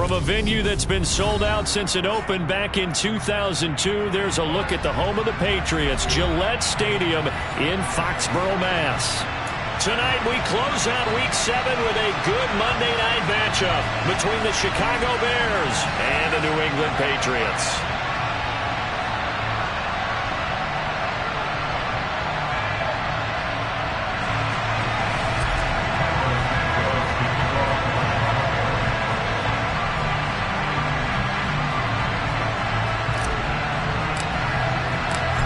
From a venue that's been sold out since it opened back in 2002, there's a look at the home of the Patriots, Gillette Stadium in Foxborough, Mass. Tonight we close out Week 7 with a good Monday night matchup between the Chicago Bears and the New England Patriots.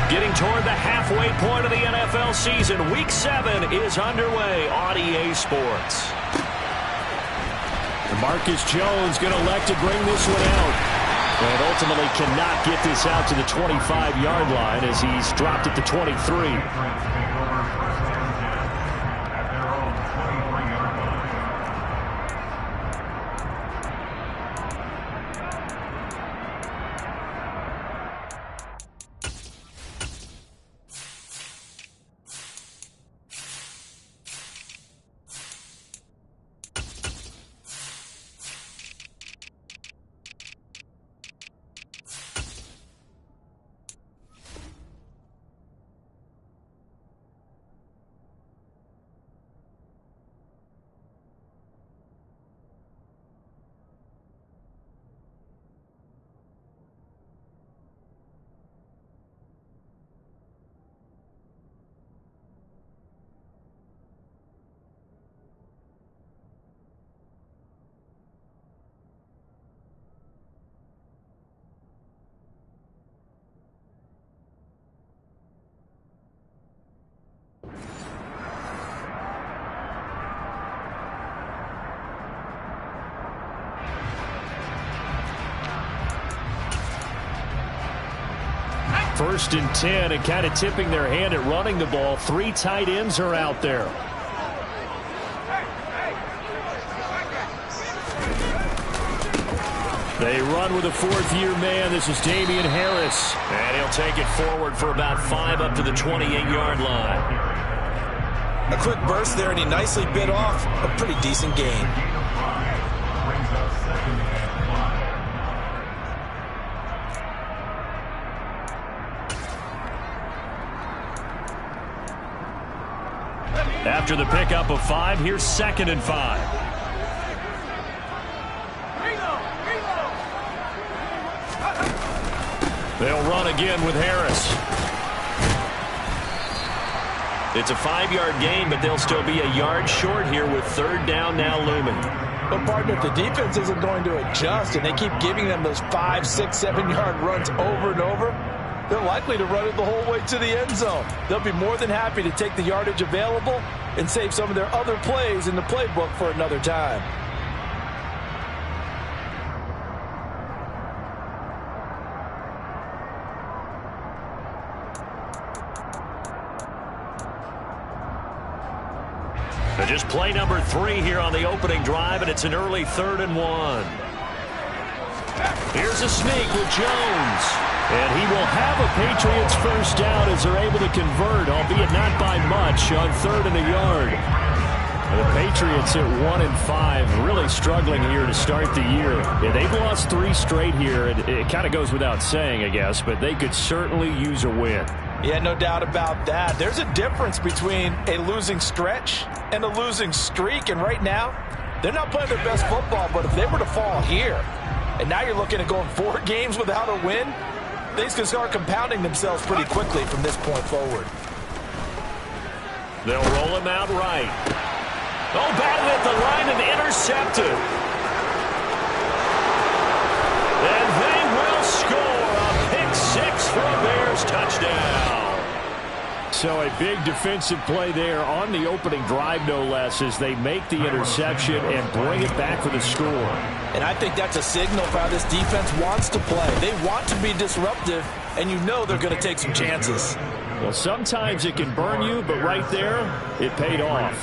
Getting toward the halfway point of the NFL season, Week 7 is underway on EA Sports. Marcus Jones going to elect to bring this one out. And ultimately cannot get this out to the 25-yard line as he's dropped at the 23. First and 10, and kind of tipping their hand at running the ball. 3 tight ends are out there. They run with a 4th-year man. This is Damian Harris. And he'll take it forward for about 5 up to the 28-yard line. A quick burst there, and he nicely bit off a pretty decent gain. After the pickup of 5, here's 2nd and 5. They'll run again with Harris. It's a 5-yard gain, but they'll still be a yard short here with 3rd down now looming. But, partner, if the defense isn't going to adjust and they keep giving them those 5, 6, 7-yard runs over and over, they're likely to run it the whole way to the end zone. They'll be more than happy to take the yardage available and save some of their other plays in the playbook for another time. Just play number 3 here on the opening drive, and it's an early 3rd and 1. Here's a sneak with Jones. And he will have a Patriots first down as they're able to convert, albeit not by much, on 3rd and a yard. And the Patriots at 1-5, really struggling here to start the year. Yeah, they've lost 3 straight here. It kind of goes without saying, I guess, but they could certainly use a win. Yeah, no doubt about that. There's a difference between a losing stretch and a losing streak, and right now, they're not playing their best football, but if they were to fall here, and now you're looking at going 4 games without a win, things can start compounding themselves pretty quickly from this point forward. They'll roll him out right. Oh, batted at the line and intercepted. And they will score a pick-6 for a Bears touchdown. So a big defensive play there on the opening drive, no less, as they make the interception and bring it back for the score. And I think that's a signal for how this defense wants to play. They want to be disruptive, and you know they're going to take some chances. Well, sometimes it can burn you, but right there, it paid off.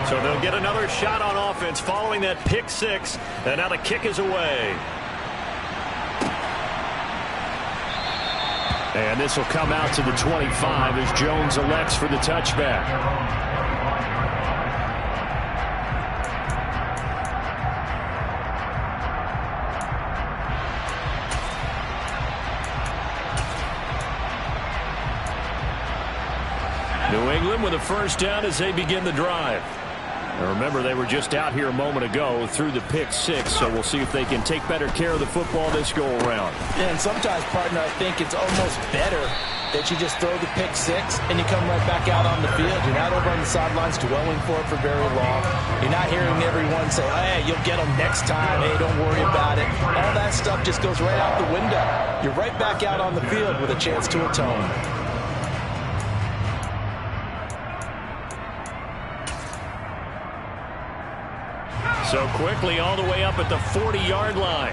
So they'll get another shot on offense following that pick six. And now the kick is away. And this will come out to the 25 as Jones elects for the touchback. New England with a first down as they begin the drive. Now remember, they were just out here a moment ago through the pick six, so we'll see if they can take better care of the football this go-around. Yeah, and sometimes, partner, I think it's almost better that you just throw the pick six and you come right back out on the field. You're not over on the sidelines dwelling for it for very long. You're not hearing everyone say, oh, hey, you'll get them next time. Hey, don't worry about it. All that stuff just goes right out the window. You're right back out on the field with a chance to atone. So quickly all the way up at the 40-yard line.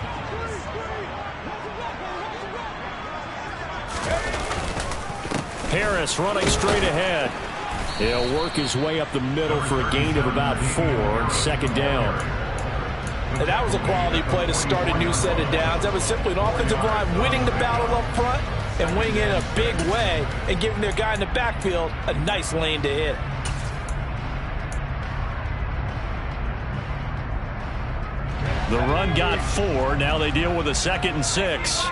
Harris running straight ahead. He'll work his way up the middle for a gain of about 4 and second down. And that was a quality play to start a new set of downs. That was simply an offensive line winning the battle up front and winning it in a big way and giving their guy in the backfield a nice lane to hit. The run got 4. Now they deal with a 2nd and 6.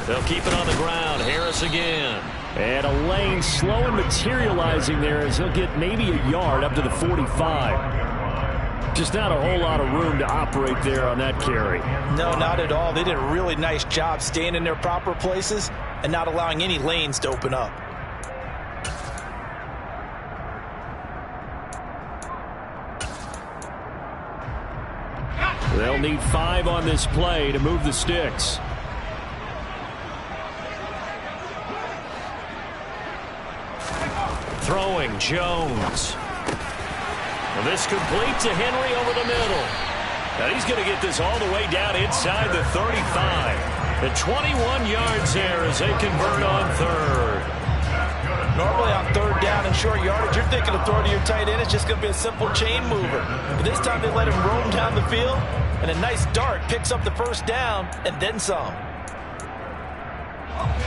They'll keep it on the ground. Harris again. And a lane slow and materializing there as he'll get maybe a yard up to the 45. Just not a whole lot of room to operate there on that carry. No, not at all. They did a really nice job staying in their proper places and not allowing any lanes to open up. They'll need 5 on this play to move the sticks. Throwing, Jones. Well, this complete to Henry over the middle. Now he's going to get this all the way down inside the 35. The 21 yards there as they convert on third. Normally on third down and short yardage, you're thinking of throw to your tight end. It's just going to be a simple chain mover. But this time they let him roam down the field, and a nice dart picks up the first down and then some.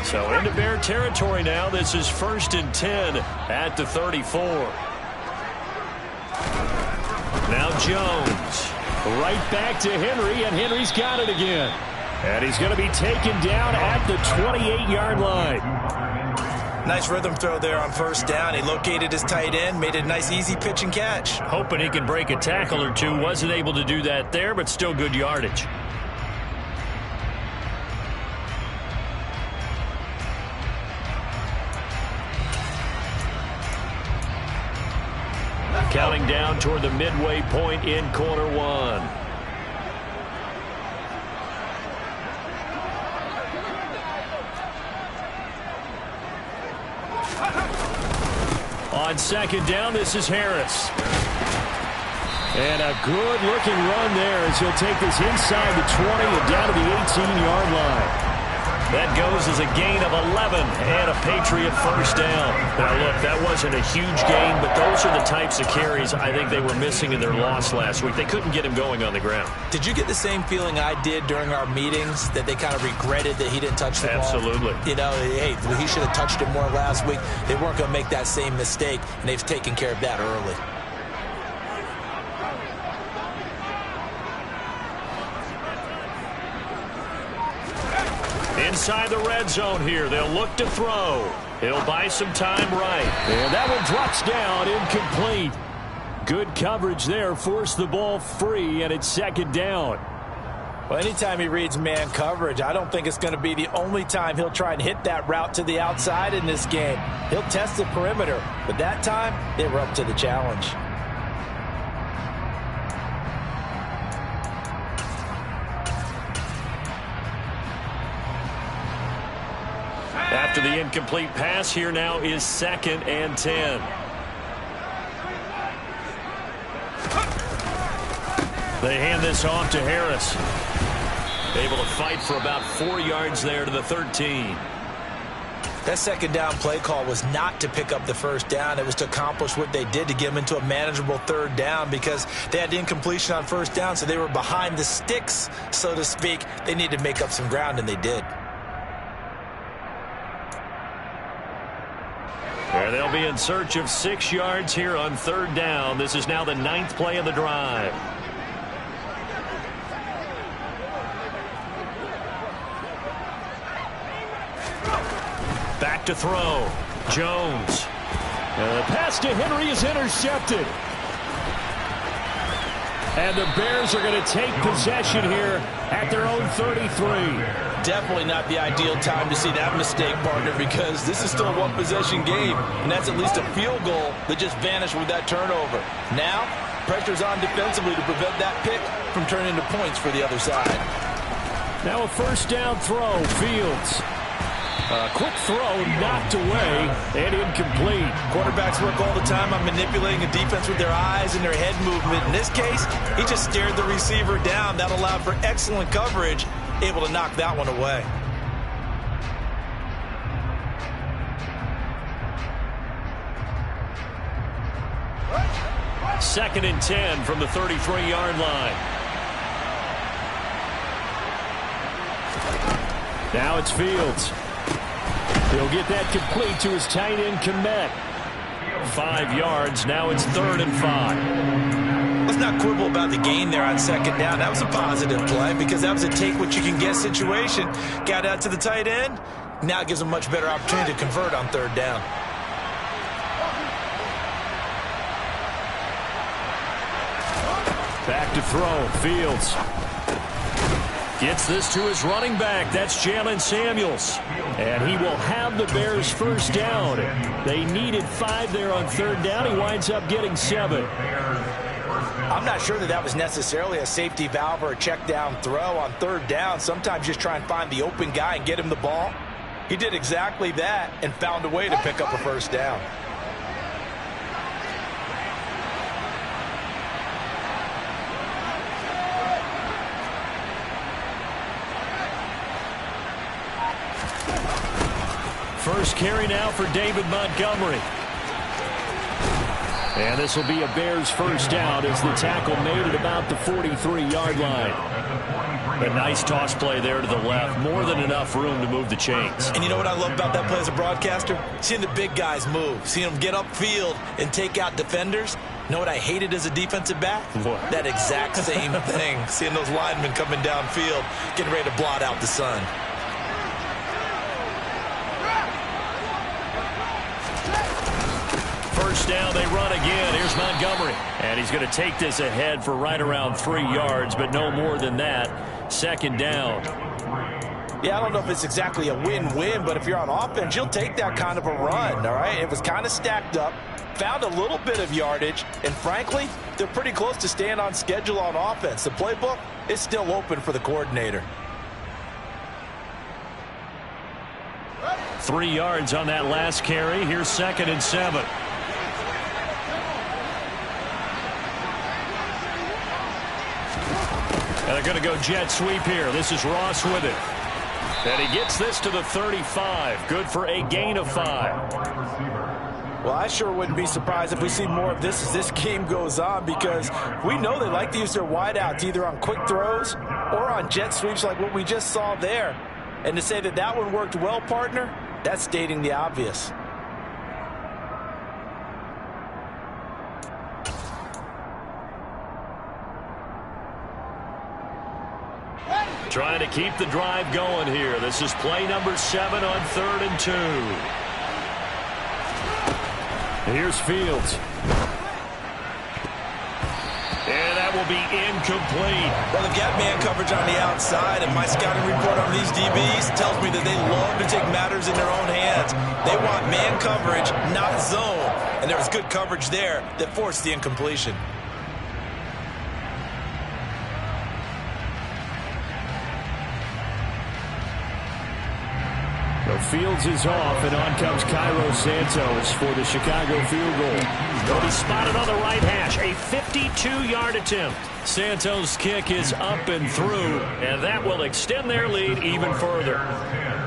So into Bear territory now. This is 1st and 10 at the 34. Now Jones. Right back to Henry, and Henry's got it again. And he's going to be taken down at the 28-yard line. Nice rhythm throw there on first down. He located his tight end, made it a nice easy pitch and catch. Hoping he can break a tackle or two. Wasn't able to do that there, but still good yardage. Counting down toward the midway point in quarter one. On second down, this is Harris. And a good-looking run there as he'll take this inside the 20 and down to the 18-yard line. That goes as a gain of 11 and a Patriot first down. Now, look, that wasn't a huge gain, but those are the types of carries I think they were missing in their loss last week. They couldn't get him going on the ground. Did you get the same feeling I did during our meetings, that they kind of regretted that he didn't touch the ball? Absolutely. You know, hey, he should have touched it more last week. They weren't going to make that same mistake, and they've taken care of that early. Inside the red zone here. They'll look to throw. He'll buy some time right. And that one drops down, incomplete. Good coverage there. Forced the ball free, and it's second down. Well, anytime he reads man coverage, I don't think it's going to be the only time he'll try and hit that route to the outside in this game. He'll test the perimeter, but that time they were up to the challenge. After the incomplete pass, here now is 2nd and 10. They hand this off to Harris. Able to fight for about 4 yards there to the 13. That second down play call was not to pick up the first down. It was to accomplish what they did to get them into a manageable third down because they had the incompletion on first down, so they were behind the sticks, so to speak. They needed to make up some ground, and they did. And they'll be in search of 6 yards here on third down. This is now the 9th play of the drive. Back to throw. Jones. The pass to Henry is intercepted. And the Bears are going to take possession here at their own 33. Definitely not the ideal time to see that mistake, partner, because this is still a one-possession game, and that's at least a field goal that just vanished with that turnover. Now, pressure's on defensively to prevent that pick from turning into points for the other side. Now a first down throw. Fields. Quick throw, knocked away, and incomplete. Quarterbacks work all the time on manipulating a defense with their eyes and their head movement. In this case, he just stared the receiver down. That allowed for excellent coverage, able to knock that one away. Second and 10 from the 33-yard line. Now it's Fields. He'll get that complete to his tight end, Kmet. 5 yards. Now it's 3rd and 5. Let's not quibble about the gain there on second down. That was a positive play because that was a take-what-you-can-get situation. Got out to the tight end. Now it gives him a much better opportunity to convert on third down. Back to throw. Fields. Gets this to his running back. That's Jalen Samuels. And he will have the Bears first down. They needed 5 there on third down. He winds up getting 7. I'm not sure that was necessarily a safety valve or a check down throw on third down. Sometimes just try and find the open guy and get him the ball. He did exactly that and found a way to pick up a first down. First carry now for David Montgomery. And this will be a Bears first down as the tackle made at about the 43-yard line. A nice toss play there to the left. More than enough room to move the chains. And you know what I love about that play as a broadcaster? Seeing the big guys move. Seeing them get upfield and take out defenders. You know what I hated as a defensive back? What? That exact same thing. Seeing those linemen coming downfield, getting ready to blot out the sun. First down, they run again. Here's Montgomery. And he's going to take this ahead for right around 3 yards, but no more than that. Second down. Yeah, I don't know if it's exactly a win-win, but if you're on offense, you'll take that kind of a run, all right? It was kind of stacked up, found a little bit of yardage, and frankly, they're pretty close to staying on schedule on offense. The playbook is still open for the coordinator. 3 yards on that last carry. Here's 2nd and 7. And they're going to go jet sweep here. This is Ross with it. And he gets this to the 35. Good for a gain of 5. Well, I sure wouldn't be surprised if we see more of this as this game goes on because we know they like to use their wideouts either on quick throws or on jet sweeps like what we just saw there. And to say that that one worked well, partner, that's stating the obvious. Trying to keep the drive going here. This is play number 7 on 3rd and 2. Here's Fields. And that will be incomplete. Well, they've got man coverage on the outside, and my scouting report on these DBs tells me that they love to take matters in their own hands. They want man coverage, not zone. And there was good coverage there that forced the incompletion. Fields is off, and on comes Cairo Santos for the Chicago field goal. He'll be spotted on the right hash. A 52-yard attempt. Santos' kick is up and through, and that will extend their lead even further.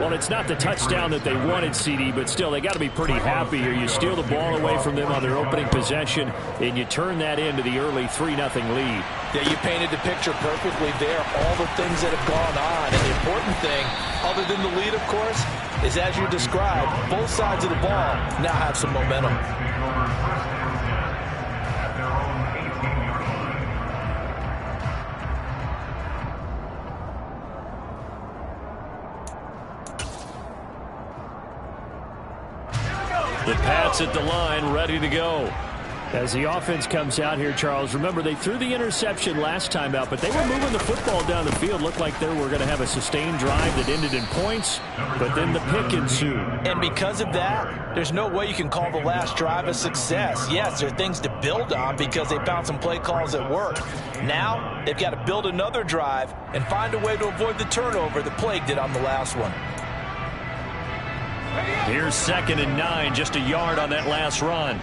Well, it's not the touchdown that they wanted, CD, but still, they got to be pretty happy here. You steal the ball away from them on their opening possession, and you turn that into the early 3-0 lead. Yeah, you painted the picture perfectly there, all the things that have gone on. And the important thing, other than the lead, of course, is as you described, both sides of the ball now have some momentum. The Pats at the line, ready to go. As the offense comes out here, Charles, remember they threw the interception last time out, but they were moving the football down the field. Looked like they were going to have a sustained drive that ended in points, but then the pick ensued. And because of that, there's no way you can call the last drive a success. Yes, there are things to build on because they found some play calls that work. Now, they've got to build another drive and find a way to avoid the turnover that plagued it on the last one. Here's 2nd and 9, just a yard on that last run.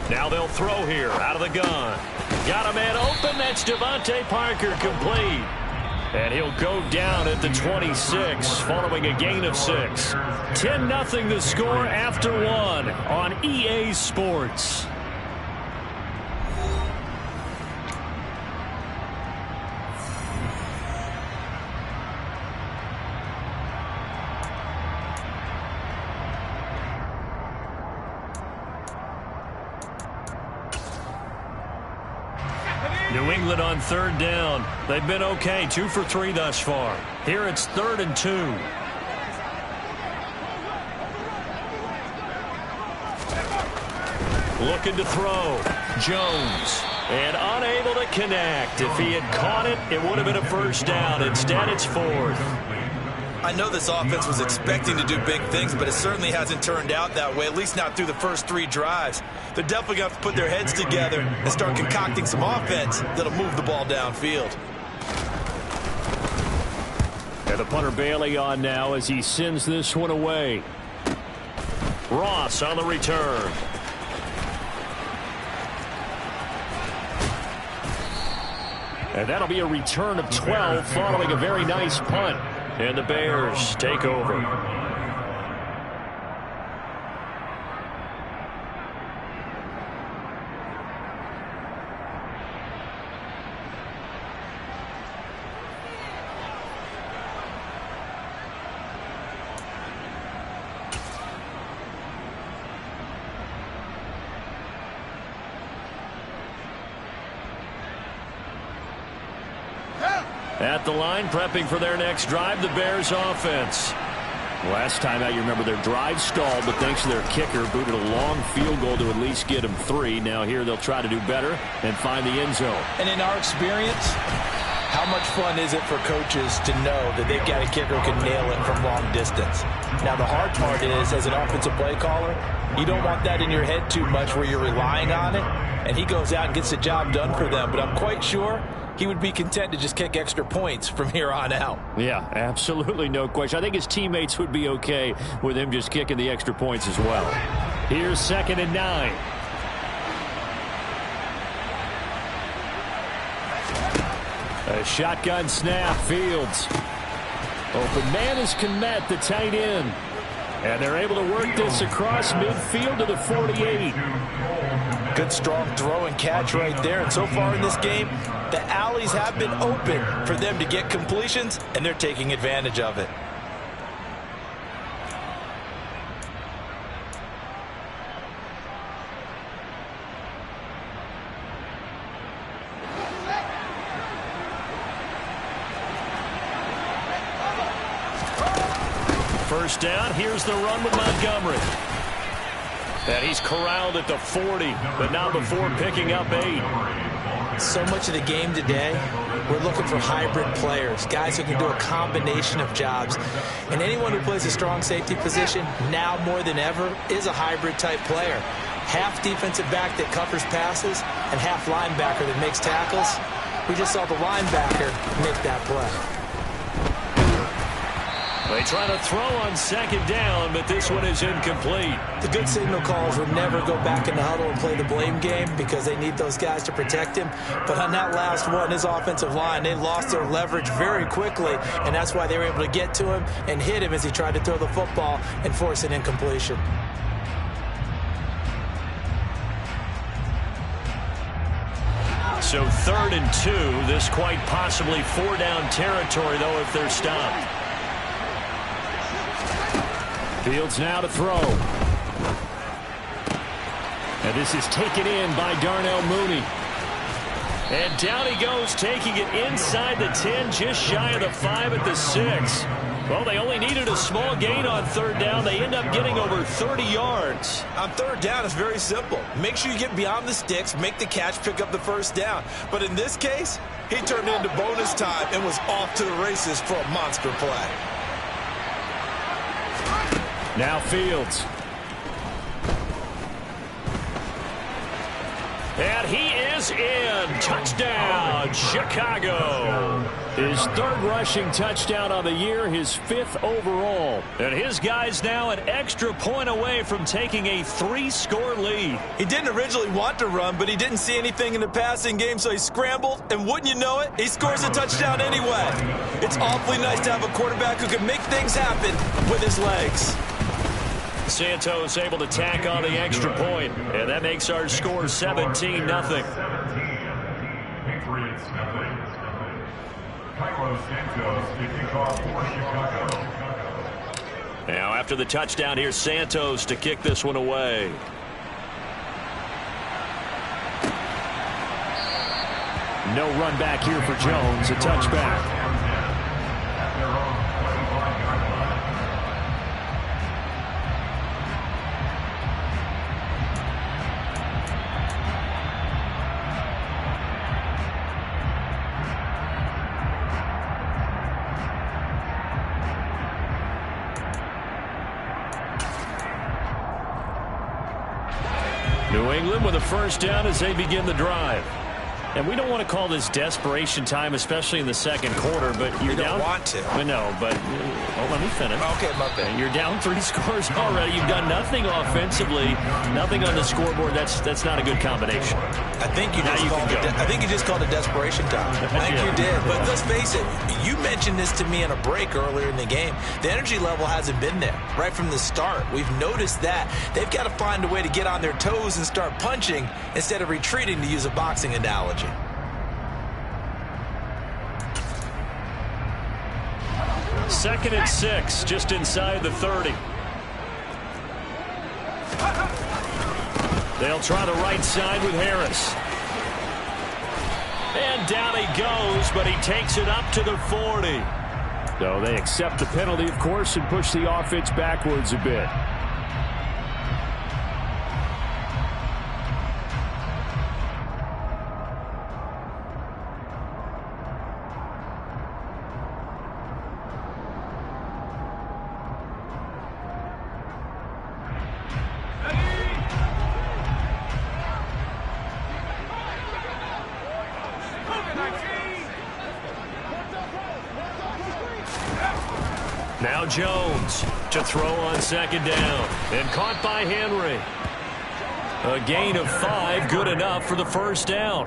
Now they'll throw here out of the gun. Got a man open. That's Devontae Parker, complete. And he'll go down at the 26 following a gain of 6. 10-0 the score after 1 on EA Sports. New England on 3rd down. They've been okay, 2 for 3 thus far. Here it's 3rd and 2. Looking to throw. Jones. And unable to connect. If he had caught it, it would have been a first down. Instead, it's 4th. I know this offense was expecting to do big things, but it certainly hasn't turned out that way, at least not through the first 3 drives. They're definitely going to have to put their heads together and start concocting some offense that'll move the ball downfield. And the punter Bailey on now as he sends this one away. Ross on the return. And that'll be a return of 12 following a very nice punt. And the Bears take over. At the line, prepping for their next drive, the Bears offense. Last time out, you remember their drive stalled, but thanks to their kicker, booted a long field goal to at least get them 3. Now here they'll try to do better and find the end zone. And in our experience, how much fun is it for coaches to know that they've got a kicker who can nail it from long distance? Now the hard part is, as an offensive play caller, you don't want that in your head too much where you're relying on it, and he goes out and gets the job done for them. But I'm quite sure he would be content to just kick extra points from here on out. Yeah, absolutely no question. I think his teammates would be okay with him just kicking the extra points as well. Here's 2nd and 9. A shotgun snap, Fields. Open man is Kmet, the tight end. And they're able to work this across midfield to the 48. Good strong throw and catch right there. And so far in this game, the alleys have been open for them to get completions, and they're taking advantage of it. First down, here's the run with Montgomery. And he's corralled at the 40, but not before picking up 8. So much of the game today, we're looking for hybrid players, guys who can do a combination of jobs. And anyone who plays a strong safety position, now more than ever, is a hybrid type player. Half defensive back that covers passes and half linebacker that makes tackles. We just saw the linebacker make that play. They try to throw on second down, but this one is incomplete. The good signal calls would never go back in the huddle and play the blame game because they need those guys to protect him. But on that last one, his offensive line, they lost their leverage very quickly, and that's why they were able to get to him and hit him as he tried to throw the football and force an incompletion. So 3rd and 2. This quite possibly 4-down territory, though, if they're stopped. Fields now to throw. And this is taken in by Darnell Mooney. And down he goes, taking it inside the 10, just shy of the 5 at the 6. Well, they only needed a small gain on 3rd down. They end up getting over 30 yards. On 3rd down, it's very simple. Make sure you get beyond the sticks, make the catch, pick up the 1st down. But in this case, he turned into bonus time and was off to the races for a monster play. Now Fields. And he is in. Touchdown, Chicago. His 3rd rushing touchdown on the year, his 5th overall. And his guys now an extra point away from taking a 3-score lead. He didn't originally want to run, but he didn't see anything in the passing game, so he scrambled, and wouldn't you know it, he scores a touchdown anyway. It's awfully nice to have a quarterback who can make things happen with his legs. Santos able to tack on the extra point, and that makes our score 17-0. Now after the touchdown, here's Santos to kick this one away. No run back here for Jones, a touchback. New England with a 1st down as they begin the drive. And we don't want to call this desperation time, especially in the 2nd quarter, but you're down. You don't want to. No, but let me finish. Okay, my bad. You're down 3 scores already. You've done nothing offensively, nothing on the scoreboard. That's not a good combination. I think you just called it desperation time. I think you did. But let's face it, you mentioned this to me in a break earlier in the game. The energy level hasn't been there right from the start. We've noticed that. They've got to find a way to get on their toes and start punching instead of retreating, to use a boxing analogy. 2nd and 6, just inside the 30. They'll try the right side with Harris. And down he goes, but he takes it up to the 40. So they accept the penalty, of course, and push the offense backwards a bit. Now Jones to throw on 2nd down. And caught by Henry. A gain of 5, good enough for the 1st down.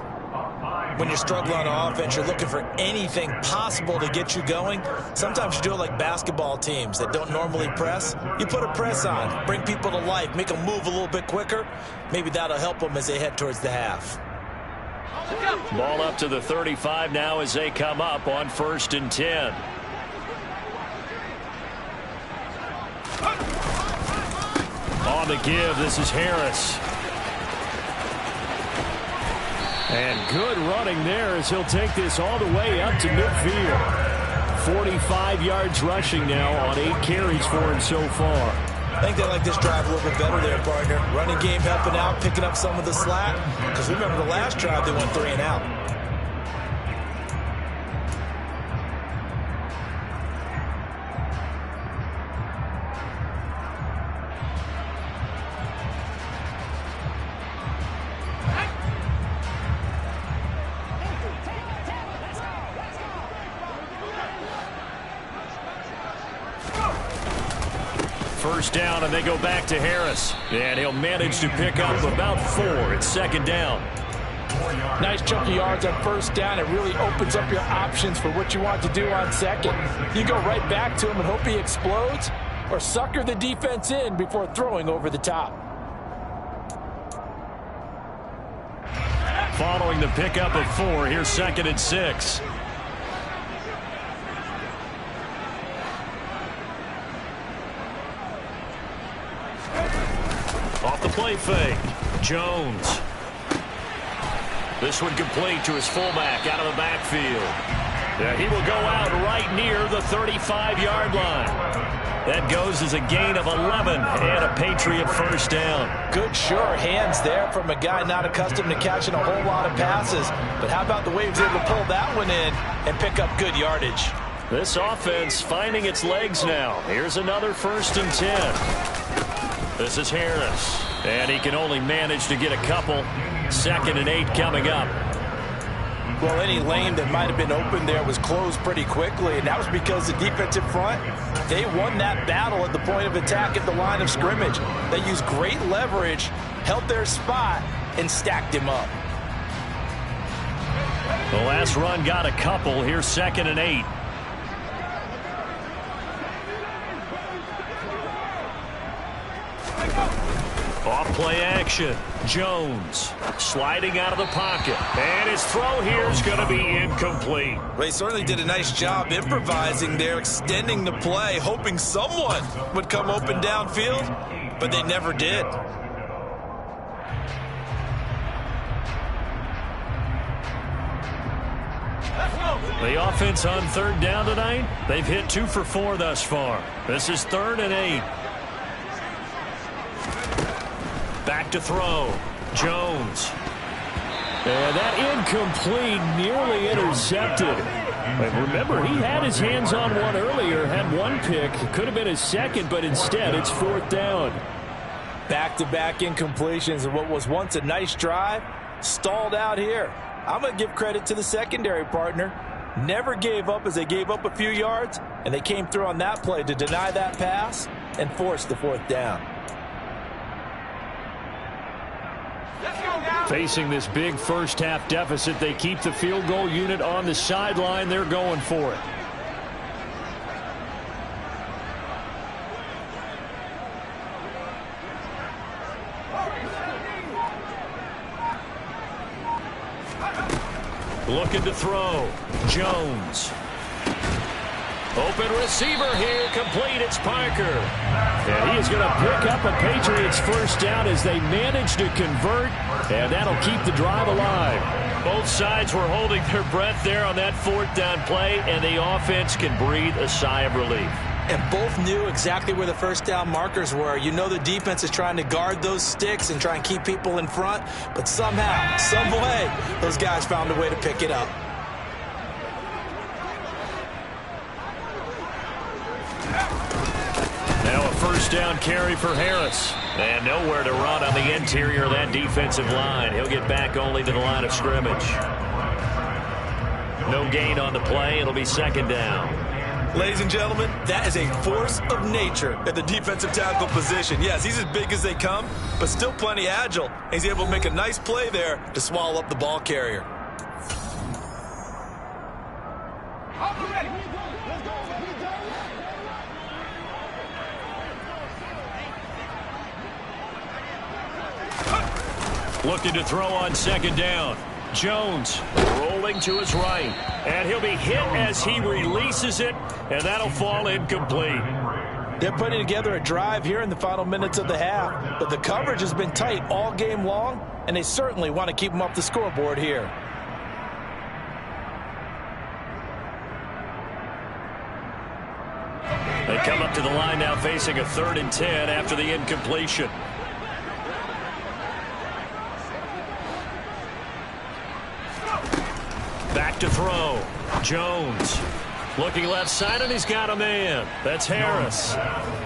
When you're struggling on offense, you're looking for anything possible to get you going. Sometimes you do it like basketball teams that don't normally press. You put a press on, bring people to life, make them move a little bit quicker. Maybe that'll help them as they head towards the half. Ball up to the 35 now as they come up on 1st and 10. On the give, this is Harris. And good running there as he'll take this all the way up to midfield. 45 yards rushing now on 8 carries for him so far. I think they like this drive a little bit better there, partner. Running game helping out, picking up some of the slack. Because remember the last drive, they went 3 and out. first down, and they go back to Harris. And he'll manage to pick up about 4. It's second down. Nice chunk of yards on first down. It really opens up your options for what you want to do on second. You go right back to him and hope he explodes, or sucker the defense in before throwing over the top. Following the pickup of 4, here's 2nd and 6. Off the play fake. Jones. This one complete to his fullback out of the backfield. Yeah, he will go out right near the 35-yard line. That goes as a gain of 11 and a Patriot first down. Good, sure hands there from a guy not accustomed to catching a whole lot of passes. But how about the way he was able to pull that one in and pick up good yardage? This offense finding its legs now. Here's another 1st and 10. This is Harris. And he can only manage to get a couple. 2nd and 8 coming up. Well, any lane that might have been open there was closed pretty quickly, and that was because the defensive front, they won that battle at the point of attack at the line of scrimmage. They used great leverage, held their spot, and stacked him up. The last run got a couple. Here's 2nd and 8. Off play action. Jones sliding out of the pocket. And his throw here is going to be incomplete. Well, he certainly did a nice job improvising there, extending the play, hoping someone would come open downfield, but they never did. The offense on 3rd down tonight, they've hit 2 for 4 thus far. This is 3rd and 8. Back to throw. Jones. And that incomplete, nearly intercepted. And remember, he had his hands on one earlier, had one pick. It could have been his second, but instead it's 4th down. Back-to-back incompletions of what was once a nice drive, stalled out here. I'm going to give credit to the secondary partner. Never gave up as they gave up a few yards, and they came through on that play to deny that pass and force the 4th down. Facing this big first-half deficit, they keep the field goal unit on the sideline. They're going for it. Looking to throw. Jones. Open receiver here, complete, it's Parker. And he is going to pick up a Patriots first down as they manage to convert, and that'll keep the drive alive. Both sides were holding their breath there on that 4th down play, and the offense can breathe a sigh of relief. And both knew exactly where the first down markers were. You know the defense is trying to guard those sticks and try and keep people in front, but somehow, some way, those guys found a way to pick it up. Now a first down carry for Harris. And nowhere to run on the interior of that defensive line. He'll get back only to the line of scrimmage. No gain on the play. It'll be 2nd down. Ladies and gentlemen, that is a force of nature at the defensive tackle position. Yes, he's as big as they come, but still plenty agile. He's able to make a nice play there to swallow up the ball carrier. Looking to throw on 2nd down. Jones rolling to his right. And he'll be hit as he releases it, and that'll fall incomplete. They're putting together a drive here in the final minutes of the half, but the coverage has been tight all game long, and they certainly want to keep them off the scoreboard here. They come up to the line now facing a 3rd and 10 after the incompletion. Back to throw. Jones. Looking left side, and he's got a man. That's Harris.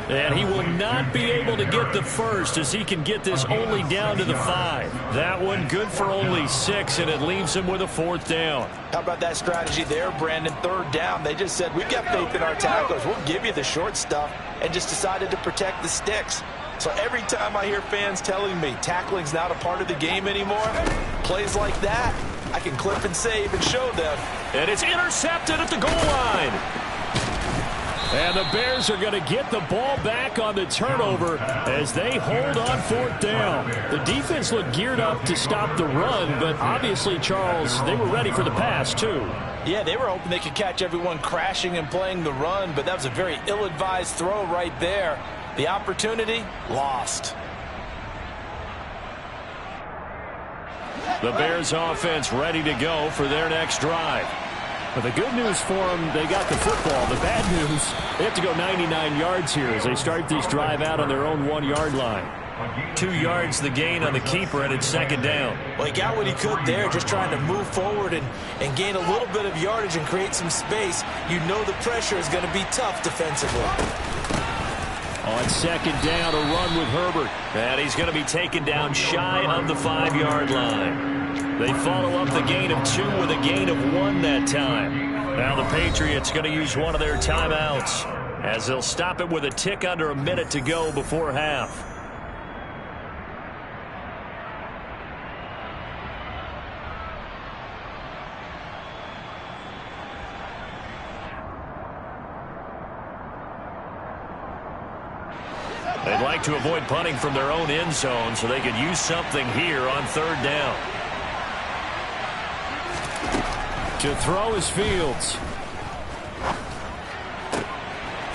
And he will not be able to get the first as he can get this only down to the 5. That one good for only 6, and it leaves him with a 4th down. How about that strategy there, Brandon? 3rd down. They just said, we've got faith in our tacklers. We'll give you the short stuff, and just decided to protect the sticks. So every time I hear fans telling me tackling's not a part of the game anymore, plays like that, I can clip and save and show them. And it's intercepted at the goal line. And the Bears are going to get the ball back on the turnover as they hold on 4th down. The defense looked geared up to stop the run, but obviously, Charles, they were ready for the pass, too. Yeah, they were hoping they could catch everyone crashing and playing the run, but that was a very ill-advised throw right there. The opportunity, lost. The Bears offense ready to go for their next drive. But the good news for them, they got the football. The bad news, they have to go 99 yards here as they start this drive out on their own 1-yard line. 2 yards the gain on the keeper, and it's 2nd down. Well, he got what he could there, just trying to move forward and gain a little bit of yardage and create some space. You know the pressure is going to be tough defensively. On 2nd down, a run with Herbert. And he's going to be taken down shy of the 5-yard line. They follow up the gain of 2 with a gain of 1 that time. Now the Patriots going to use one of their timeouts as they'll stop it with a tick under a minute to go before half. They'd like to avoid punting from their own end zone so they could use something here on 3rd down. To throw is Fields.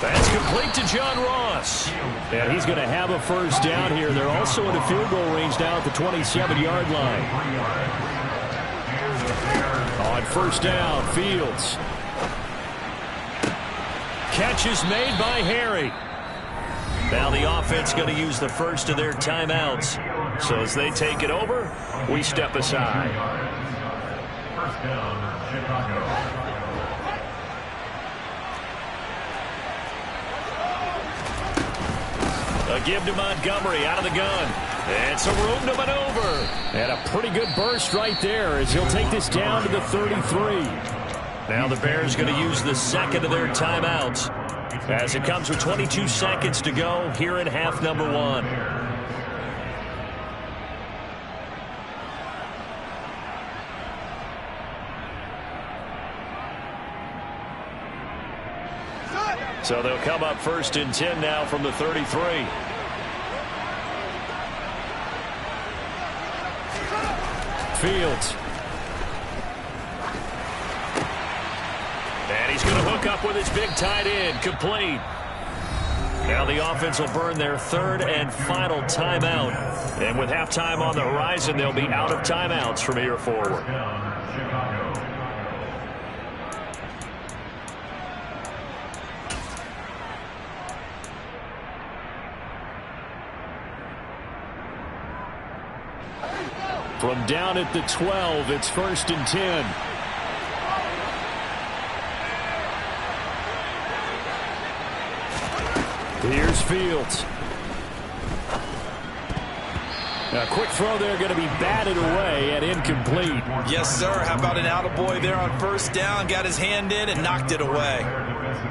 That's complete to John Ross. And he's going to have a 1st down here. They're also in a field goal range now at the 27-yard line. On 1st down, Fields. Catch is made by Harry. Now the offense going to use the first of their timeouts. So as they take it over, we step aside. First down, Chicago. A give to Montgomery out of the gun. And some room to maneuver. And a pretty good burst right there as he'll take this down to the 33. Now the Bears going to use the second of their timeouts as it comes with 22 seconds to go here in half number 1. So they'll come up 1st and 10 now from the 33. Fields. And he's going to hook up with his big tight end. Complete. Now the offense will burn their 3rd and final timeout. And with halftime on the horizon, they'll be out of timeouts from here forward. From down at the 12, it's 1st and 10. Here's Fields. A quick throw there going to be batted away and incomplete. Yes, sir. How about an attaboy there on 1st down? Got his hand in and knocked it away.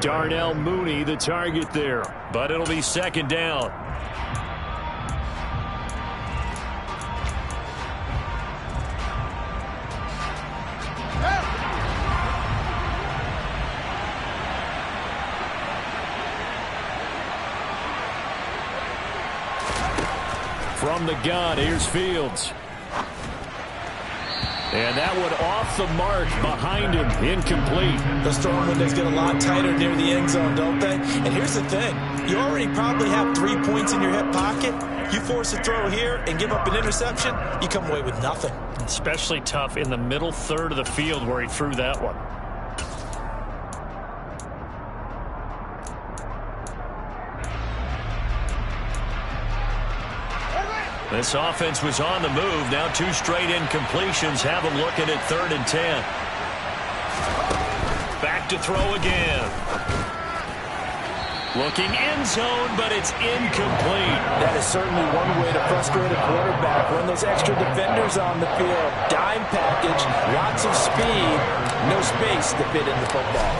Darnell Mooney, the target there. But it'll be 2nd down. From the gun, here's Fields. And that one off the mark behind him, incomplete. The throwing windows get a lot tighter near the end zone, don't they? And here's the thing. You already probably have 3 points in your hip pocket. You force a throw here and give up an interception, you come away with nothing. Especially tough in the middle 3rd of the field where he threw that one. This offense was on the move. Now 2 straight incompletions have them looking at 3rd and 10. Back to throw again. Looking end zone, but it's incomplete. That is certainly one way to frustrate a quarterback. When those extra defenders on the field, dime package, lots of speed, no space to fit in the football.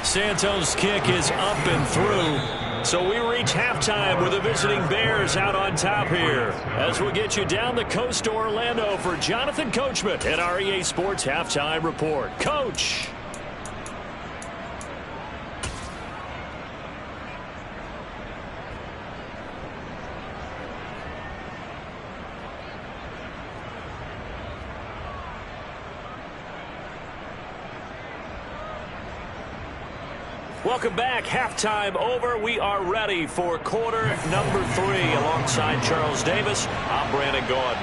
Santos' kick is up and through. So we reach halftime with the visiting Bears out on top here. As we get you down the coast to Orlando for Jonathan Coachman at our EA Sports Halftime Report. Coach. Welcome back. Halftime over. We are ready for quarter number 3. Alongside Charles Davis, I'm Brandon Gaudin.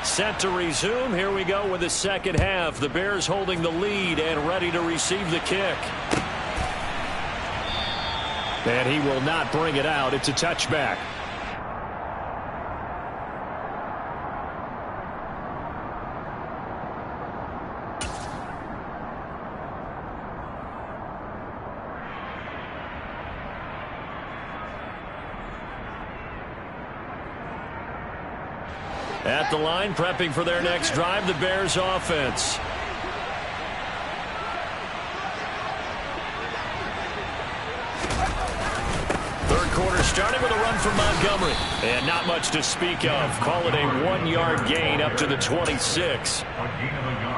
Set to resume. Here we go with the second half. The Bears holding the lead and ready to receive the kick. And he will not bring it out. It's a touchback. At the line, prepping for their next drive, the Bears offense. Third quarter starting with a run from Montgomery. And not much to speak of. Call it a 1-yard gain up to the 26.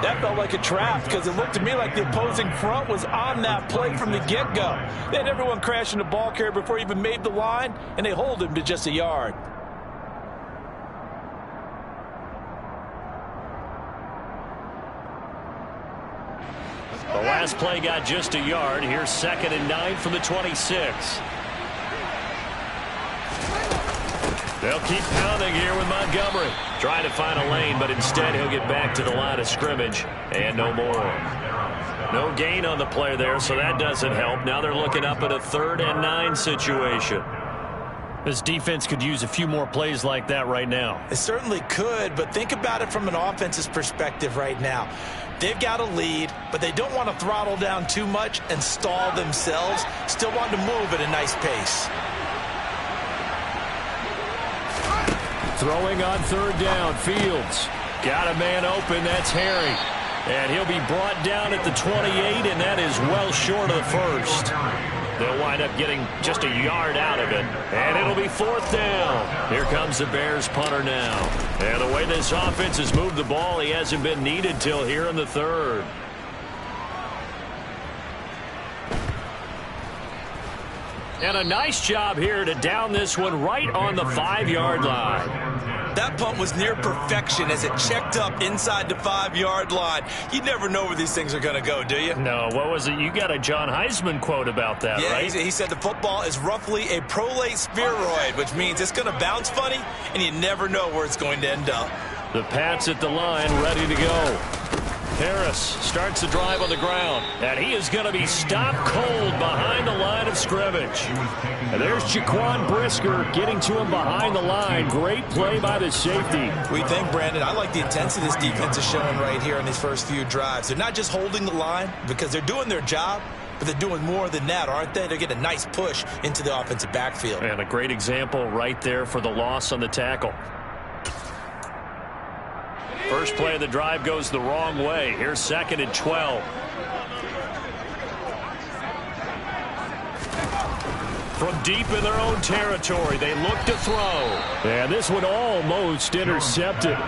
That felt like a trap because it looked to me like the opposing front was on that play from the get-go. They had everyone crashing the ball carrier before he even made the line, and they hold him to just a yard. The last play got just a yard. Here's 2nd and 9 from the 26. They'll keep pounding here with Montgomery. Trying to find a lane, but instead he'll get back to the line of scrimmage. And no more. No gain on the play there, so that doesn't help. Now they're looking up at a 3rd and 9 situation. This defense could use a few more plays like that right now. It certainly could, but think about it from an offense's perspective right now. They've got a lead, but they don't want to throttle down too much and stall themselves. Still want to move at a nice pace. Throwing on 3rd down, Fields. Got a man open, that's Harry. And he'll be brought down at the 28, and that is well short of the first. They'll wind up getting just a yard out of it. And it'll be 4th down. Here comes the Bears punter now. And the way this offense has moved the ball, he hasn't been needed till here in the 3rd. And a nice job here to down this one right on the 5-yard line. That punt was near perfection as it checked up inside the 5-yard line. You never know where these things are going to go, do you? No, what was it? You got a John Heisman quote about that, right? He said the football is roughly a prolate spheroid, which means it's going to bounce funny, and you never know where it's going to end up. The Pats at the line, ready to go. Harris starts the drive on the ground, and he is going to be stopped cold behind the line of scrimmage. And there's Jaquan Brisker getting to him behind the line. Great play by the safety. We think, Brandon, I like the intensity this defense is showing right here in these first few drives. They're not just holding the line because they're doing their job, but they're doing more than that, aren't they? They're getting a nice push into the offensive backfield. And a great example right there for the loss on the tackle. First play of the drive goes the wrong way. Here's 2nd and 12. From deep in their own territory, they look to throw. And this one almost intercepted.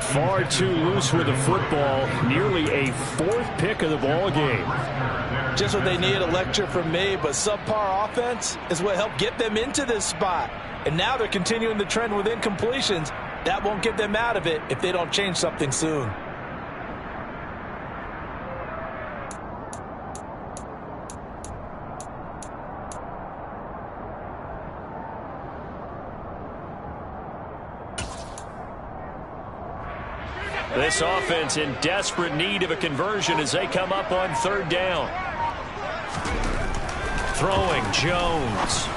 Far too loose with the football. Nearly a 4th pick of the ball game. Just what they need, a lecture from me, but subpar offense is what helped get them into this spot. And now they're continuing the trend with incompletions. That won't get them out of it if they don't change something soon. This offense in desperate need of a conversion as they come up on 3rd down. Throwing Jones.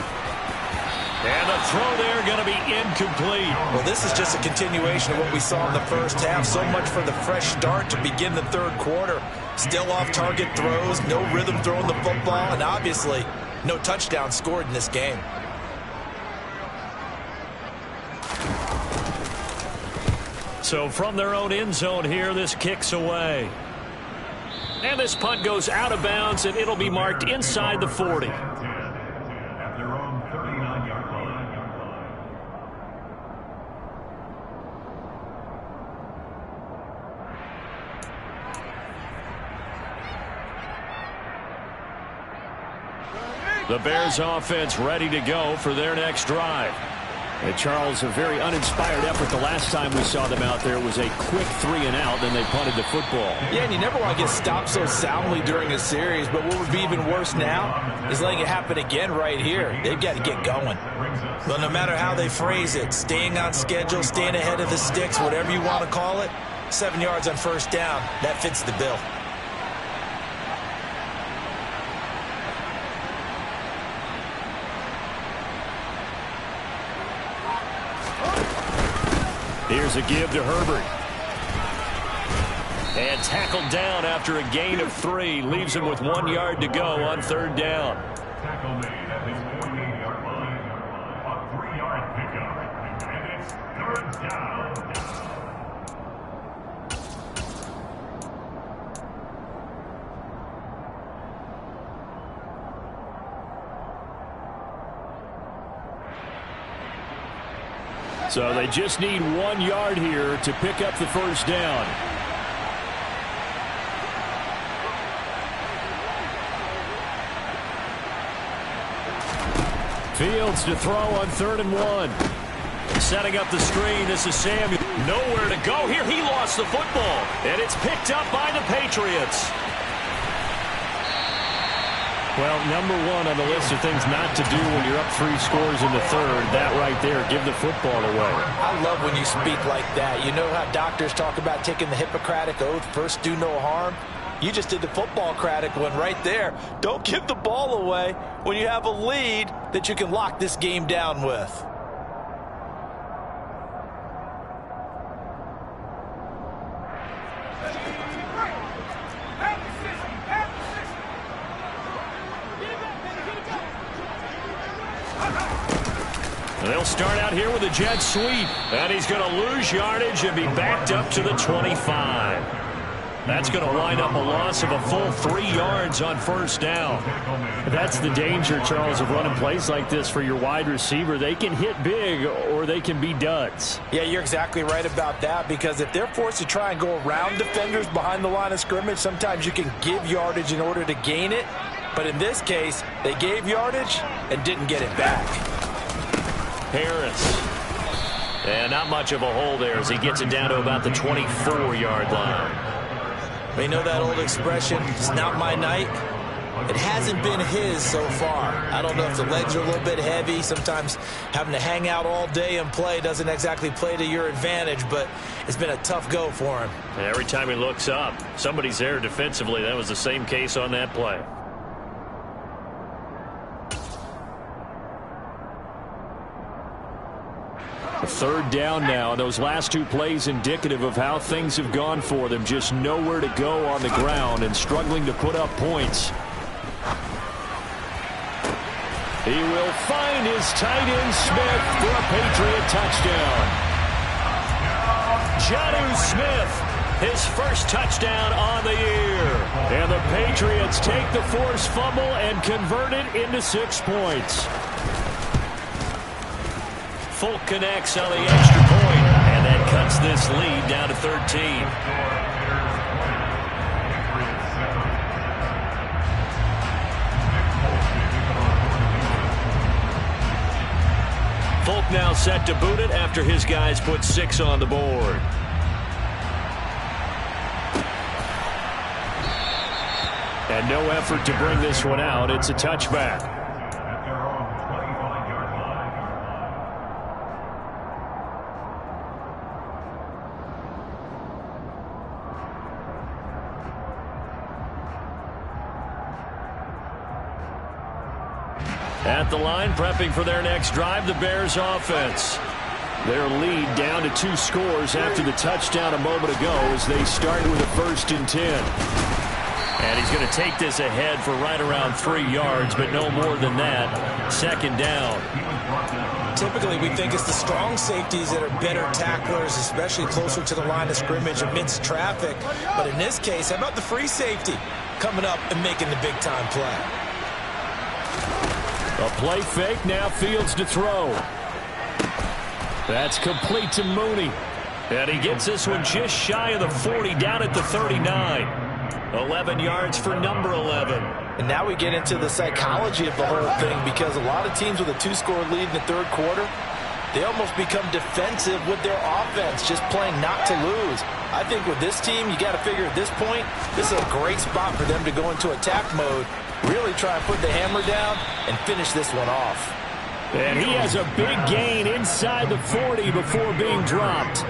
And the throw there going to be incomplete. Well, this is just a continuation of what we saw in the first half. So much for the fresh start to begin the third quarter. Still off-target throws, no rhythm throwing the football, and obviously no touchdown scored in this game. So from their own end zone here, this kicks away. And this punt goes out of bounds, and it'll be marked inside the 40. At their own 39-yard line. The Bears offense ready to go for their next drive. And Charles, a very uninspired effort the last time we saw them out there. It was a quick 3-and-out, then they punted the football. Yeah, and you never want to get stopped so soundly during a series, but what would be even worse now is letting it happen again right here. They've got to get going. Well, no matter how they phrase it, staying on schedule, staying ahead of the sticks, whatever you want to call it, 7 yards on first down, that fits the bill. Here's a give to Herbert. And tackled down after a gain of 3. Leaves him with 1 yard to go on third down. Tackle made at his 48-yard line. A 3-yard pickup. And it's third down. So they just need 1 yard here to pick up the first down. Fields to throw on 3rd and 1. Setting up the screen. This is Samuel. Nowhere to go here. He lost the football. And it's picked up by the Patriots. Well, number 1 on the list of things not to do when you're up 3 scores in the third. That right there, give the football away. I love when you speak like that. You know how doctors talk about taking the Hippocratic Oath, first do no harm? You just did the football-cratic one right there. Don't give the ball away when you have a lead that you can lock this game down with. They'll start out here with a jet sweep. And he's going to lose yardage and be backed up to the 25. That's going to line up a loss of a full 3 yards on first down. That's the danger, Charles, of running plays like this for your wide receiver. They can hit big or they can be duds. Yeah, you're exactly right about that, because if they're forced to try and go around defenders behind the line of scrimmage, sometimes you can give yardage in order to gain it. But in this case, they gave yardage and didn't get it back. Harris. And not much of a hole there as he gets it down to about the 24-yard line. You know that old expression, it's not my night? It hasn't been his so far. I don't know if the legs are a little bit heavy. Sometimes having to hang out all day and play doesn't exactly play to your advantage, but it's been a tough go for him. Every time he looks up, somebody's there defensively. That was the same case on that play. Third down now. Those last 2 plays indicative of how things have gone for them. Just nowhere to go on the ground and struggling to put up points. He will find his tight end Smith for a Patriot touchdown. Jonnu Smith, his first touchdown on the year. And the Patriots take the forced fumble and convert it into 6 points. Folk connects on the extra point, and that cuts this lead down to 13. Folk now set to boot it after his guys put 6 on the board. And no effort to bring this one out. It's a touchback. At the line, prepping for their next drive, the Bears offense. Their lead down to 2 scores after the touchdown a moment ago as they start with a 1st and 10. And he's going to take this ahead for right around 3 yards, but no more than that. 2nd down. Typically, we think it's the strong safeties that are better tacklers, especially closer to the line of scrimmage amidst traffic. But in this case, how about the free safety coming up and making the big-time play? A play fake, now Fields to throw. That's complete to Mooney. And he gets this one just shy of the 40, down at the 39. 11 yards for number 11. And now we get into the psychology of the whole thing, because a lot of teams with a 2-score lead in the 3rd quarter, they almost become defensive with their offense, just playing not to lose. I think with this team, you got to figure at this point, this is a great spot for them to go into attack mode, really try and put the hammer down and finish this one off. And he has a big gain inside the 40 before being dropped.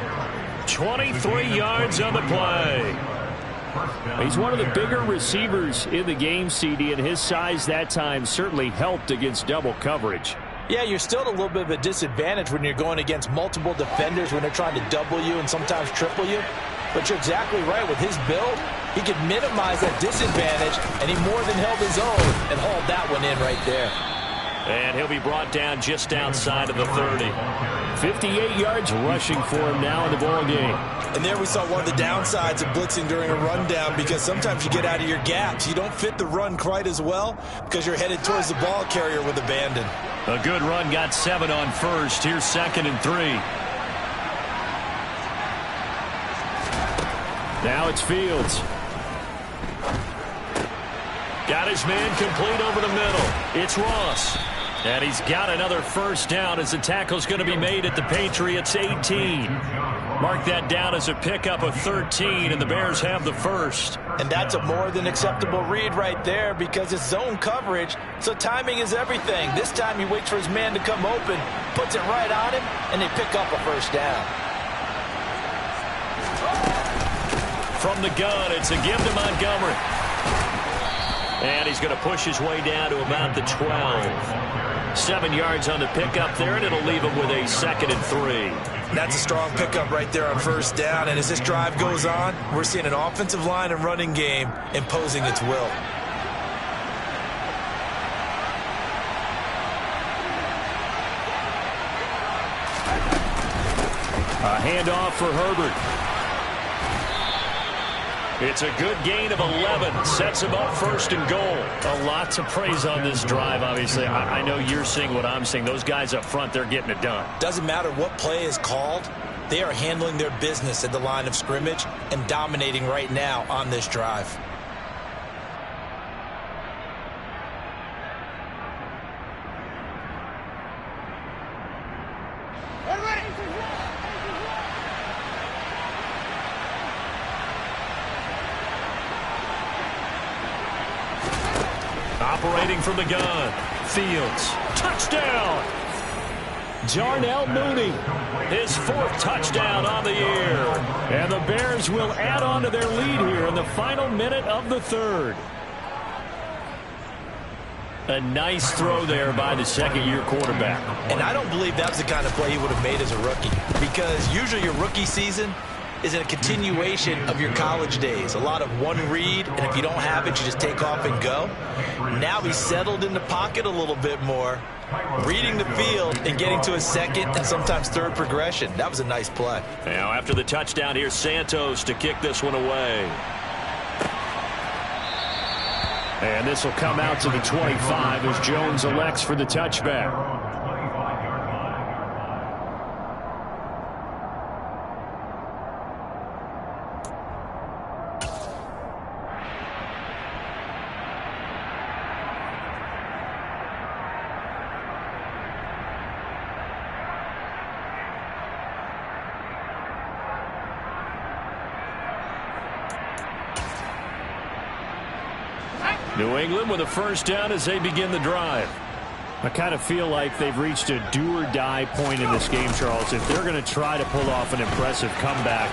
23 yards on the play. He's one of the bigger receivers in the game, CD, and his size that time certainly helped against double coverage. Yeah, you're still at a little bit of a disadvantage when you're going against multiple defenders when they're trying to double you and sometimes triple you. But you're exactly right. With his build, he could minimize that disadvantage, and he more than held his own and hauled that one in right there. And he'll be brought down just outside of the 30. 58 yards rushing for him now in the ball game. And there we saw one of the downsides of blitzing during a rundown, because sometimes you get out of your gaps. You don't fit the run quite as well because you're headed towards the ball carrier with abandon. A good run, got 7 on first. Here's 2nd and 3. Now it's Fields. Got his man complete over the middle. It's Ross. And he's got another 1st down as the tackle's going to be made at the Patriots 18. Mark that down as a pickup of 13, and the Bears have the 1st. And that's a more than acceptable read right there, because it's zone coverage, so timing is everything. This time he waits for his man to come open, puts it right on him, and they pick up a 1st down. From the gun, it's a give to Montgomery. And he's going to push his way down to about the 12. 7 yards on the pickup there, and it'll leave him with a 2nd and 3. That's a strong pickup right there on 1st down. And as this drive goes on, we're seeing an offensive line and running game imposing its will. A handoff for Herbert. It's a good gain of 11. Sets him up 1st and goal. A lot to praise on this drive, obviously. I know you're seeing what I'm seeing. Those guys up front, they're getting it done. Doesn't matter what play is called. They are handling their business at the line of scrimmage and dominating right now on this drive. Operating from the gun. Fields. Touchdown! Darnell Mooney. His 4th touchdown on the year. And the Bears will add on to their lead here in the final minute of the 3rd. A nice throw there by the 2nd-year quarterback. And I don't believe that was the kind of play he would have made as a rookie, because usually your rookie season is a continuation of your college days. A lot of one read, and if you don't have it, you just take off and go. Now he's settled in the pocket a little bit more, reading the field and getting to his 2nd and sometimes 3rd progression. That was a nice play. Now after the touchdown, here's Santos to kick this one away. And this will come out to the 25 as Jones elects for the touchback. New England with a 1st down as they begin the drive. I kind of feel like they've reached a do-or-die point in this game, Charles. If they're going to try to pull off an impressive comeback,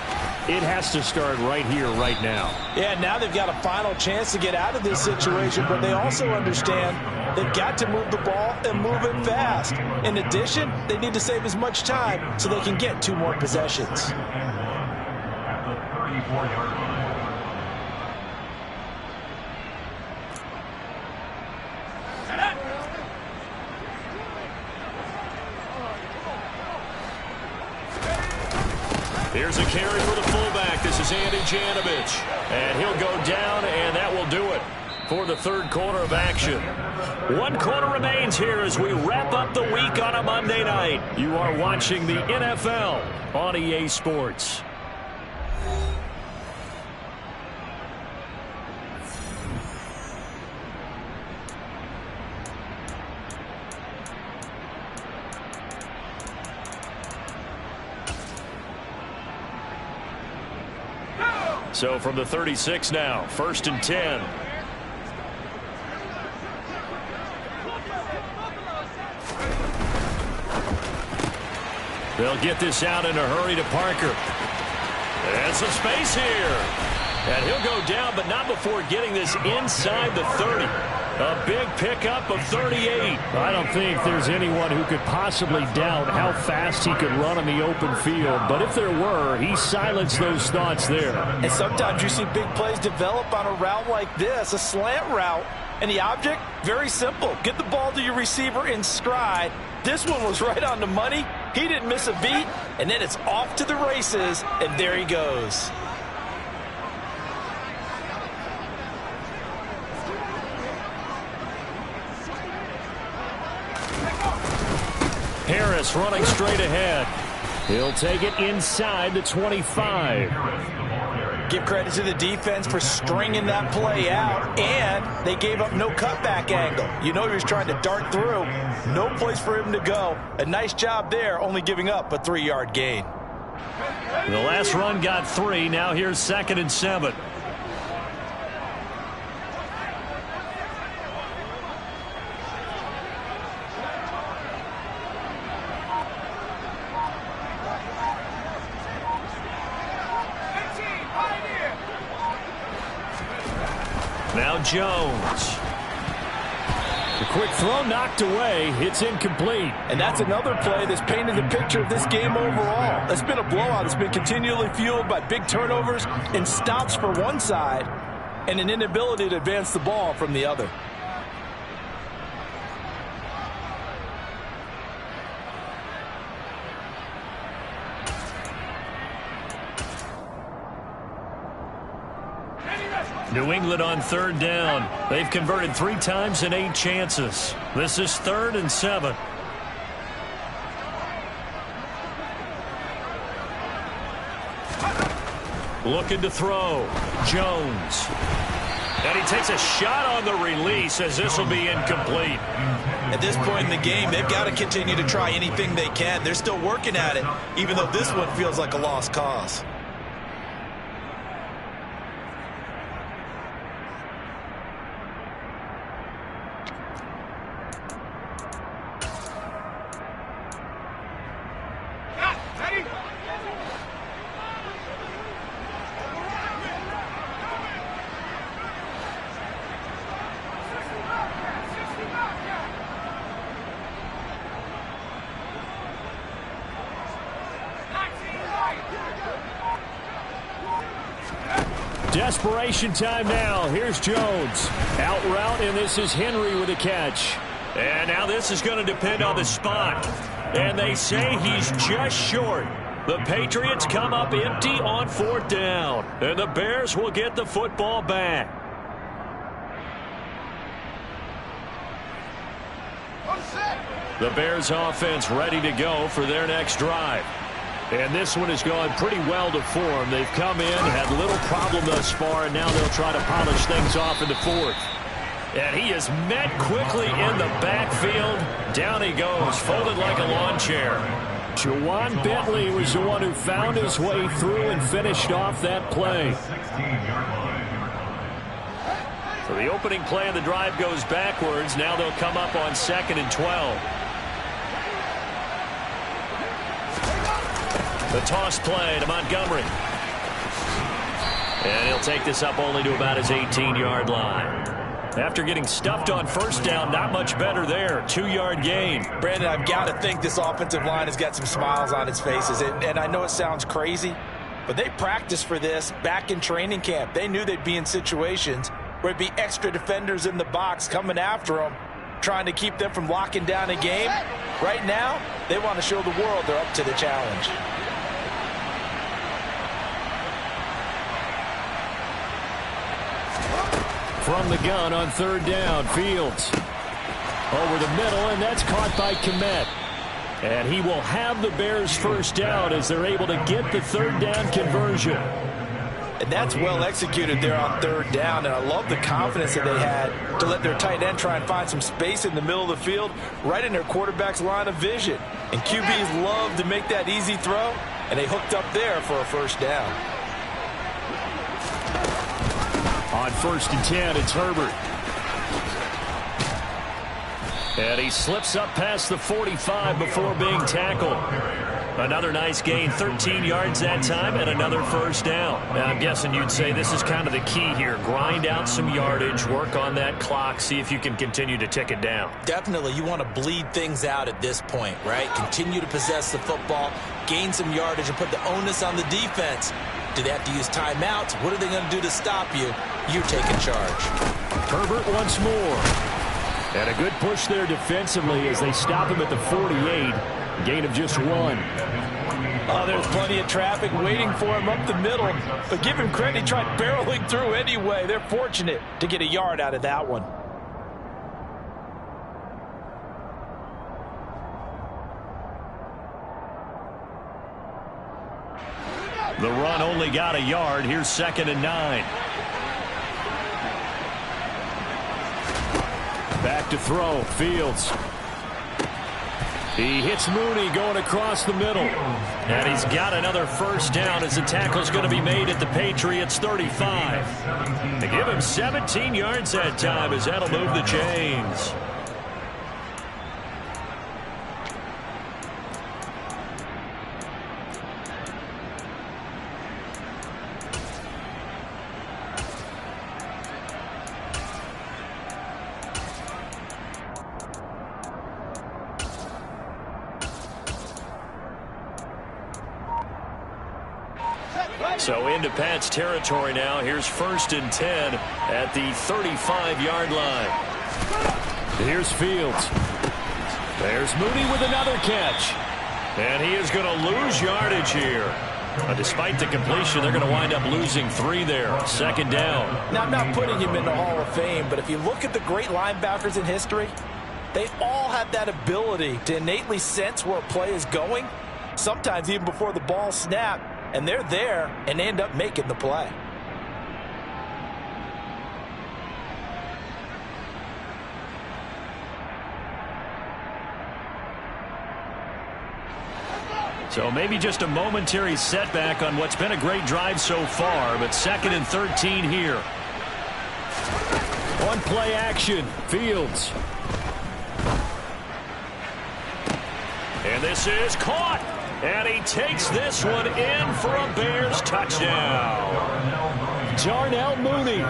It has to start right here, right now. Yeah, now they've got a final chance to get out of this situation, but they also understand they've got to move the ball and move it fast. In addition, they need to save as much time so they can get 2 more possessions. At the 34-yard line. Here's a carry for the fullback. This is Andy Janovich. And he'll go down, and that will do it for the third quarter of action. 1 quarter remains here as we wrap up the week on a Monday night. You are watching the NFL on EA Sports. So from the 36 now, 1st and 10. They'll get this out in a hurry to Parker. And some space here. And he'll go down, but not before getting this inside the 30. A big pickup of 38. I don't think there's anyone who could possibly doubt how fast he could run on the open field. But if there were, he silenced those thoughts there. And sometimes you see big plays develop on a route like this, a slant route. And the object, very simple. Get the ball to your receiver in stride. This one was right on the money. He didn't miss a beat. And then it's off to the races, and there he goes. Harris running straight ahead. He'll take it inside the 25. Give credit to the defense for stringing that play out, and they gave up no cutback angle. You know he was trying to dart through. No place for him to go. A nice job there, only giving up a 3-yard gain. The last run got 3. Now here's 2nd and 7. Now Jones. The quick throw knocked away. It's incomplete. And that's another play that's painted the picture of this game overall. It's been a blowout. It's been continually fueled by big turnovers and stops for one side and an inability to advance the ball from the other. New England on 3rd down. They've converted 3 times in 8 chances. This is 3rd and 7. Looking to throw. Jones. And he takes a shot on the release as this will be incomplete. At this point in the game, they've got to continue to try anything they can. They're still working at it, even though this one feels like a lost cause. Desperation time now. Here's Jones. Out route, and this is Henry with a catch. And now this is going to depend on the spot. And they say he's just short. The Patriots come up empty on 4th down. And the Bears will get the football back. The Bears offense ready to go for their next drive. And this one has gone pretty well to form. They've come in, had little problem thus far, and now they'll try to polish things off in the 4th. And he is met quickly in the backfield. Down he goes, folded like a lawn chair. Jawan Bentley was the one who found his way through and finished off that play. So the opening play of the drive goes backwards. Now they'll come up on 2nd and 12. The toss play to Montgomery. And he'll take this up only to about his 18-yard line. After getting stuffed on first down, not much better there. 2-yard gain. Brandon, I've got to think this offensive line has got some smiles on its faces. And I know it sounds crazy, but they practiced for this back in training camp. They knew they'd be in situations where it'd be extra defenders in the box coming after them, trying to keep them from locking down a game. Right now, they want to show the world they're up to the challenge. From the gun on third down, Fields. Over the middle, and that's caught by Kmet. And he will have the Bears first down as they're able to get the third down conversion. And that's well executed there on third down, and I love the confidence that they had to let their tight end try and find some space in the middle of the field, right in their quarterback's line of vision. And QBs love to make that easy throw, and they hooked up there for a first down. On 1st and 10, it's Herbert. And he slips up past the 45 before being tackled. Another nice gain, 13 yards that time, and another first down. Now, I'm guessing you'd say this is kind of the key here. Grind out some yardage, work on that clock, see if you can continue to tick it down. Definitely, you want to bleed things out at this point, right? Continue to possess the football, gain some yardage, and put the onus on the defense. Do they have to use timeouts? What are they going to do to stop you? You're taking charge. Herbert once more. And a good push there defensively as they stop him at the 48. Gain of just 1. Oh, there's plenty of traffic waiting for him up the middle. But give him credit, he tried barreling through anyway. They're fortunate to get a yard out of that one. The run only got a yard. Here's 2nd and 9. Back to throw. Fields. He hits Mooney going across the middle. And he's got another first down as the tackle's going to be made at the Patriots 35. They give him 17 yards that time as that'll move the chains. So into Pat's territory now. Here's 1st and 10 at the 35-yard line. Here's Fields. There's Mooney with another catch. And he is going to lose yardage here. Despite the completion, they're going to wind up losing 3 there. 2nd down. Now, I'm not putting him in the Hall of Fame, but if you look at the great linebackers in history, they all have that ability to innately sense where a play is going, sometimes even before the ball snapped. And they're there and end up making the play. So maybe just a momentary setback on what's been a great drive so far, but 2nd and 13 here. One play action. Fields. And this is caught. And he takes this one in for a Bears touchdown. Darnell Mooney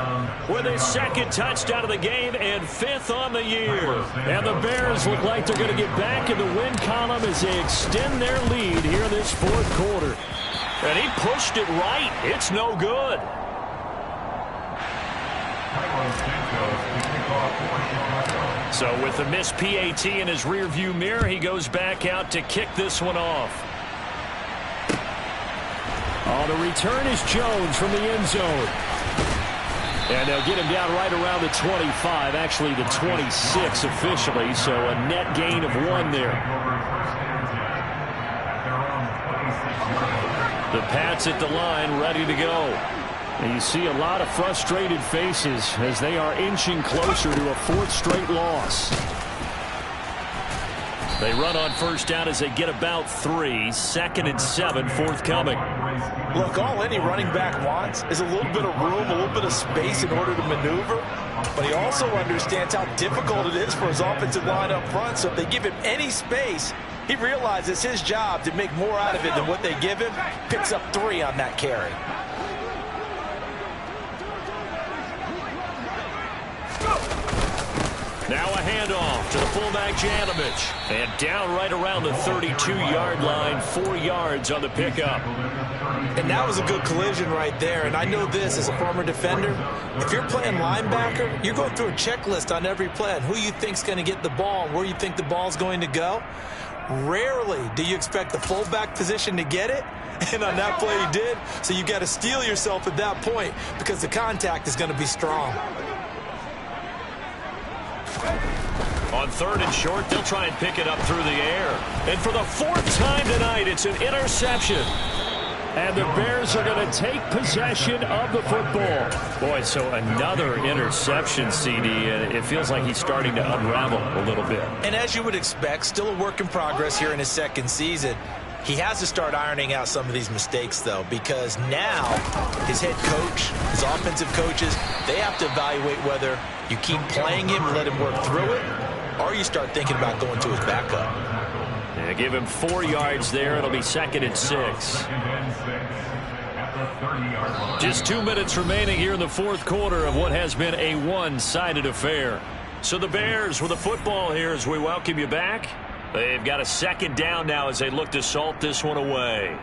with his 2nd touchdown of the game and 5th on the year. And the Bears look like they're going to get back in the win column as they extend their lead here in this 4th quarter. And he pushed it right. It's no good. So with the missed PAT in his rearview mirror, he goes back out to kick this one off. On the return is Jones from the end zone. And they'll get him down right around the 25, actually the 26 officially, so a net gain of 1 there. The Pats at the line ready to go. And you see a lot of frustrated faces as they are inching closer to a 4th straight loss. They run on first down as they get about 3. 2nd and 7 forthcoming. Look, all any running back wants is a little bit of room, a little bit of space in order to maneuver. But he also understands how difficult it is for his offensive line up front. So if they give him any space, he realizes his job to make more out of it than what they give him. Picks up 3 on that carry. handoff to the fullback Janovich. And down right around the 32-yard line, 4 yards on the pickup. And that was a good collision right there. And I know this as a former defender. If you're playing linebacker, you're going through a checklist on every play on who you think's going to get the ball, where you think the ball's going to go. Rarely do you expect the fullback position to get it. And on that play he did. So you got to steel yourself at that point because the contact is going to be strong. On 3rd and short, they'll try and pick it up through the air. And for the 4th time tonight, it's an interception. And the Bears are going to take possession of the football. Boy, so another interception, CD, and it feels like he's starting to unravel a little bit. And as you would expect, still a work in progress here in his 2nd season. He has to start ironing out some of these mistakes, though, because now his head coach, his offensive coaches, they have to evaluate whether you keep playing him and let him work through it, or you start thinking about going to his backup. Yeah, give him 4 yards there. It'll be 2nd and 6. Just 2 minutes remaining here in the 4th quarter of what has been a one-sided affair. So the Bears with the football here as we welcome you back. They've got a 2nd down now as they look to salt this one away.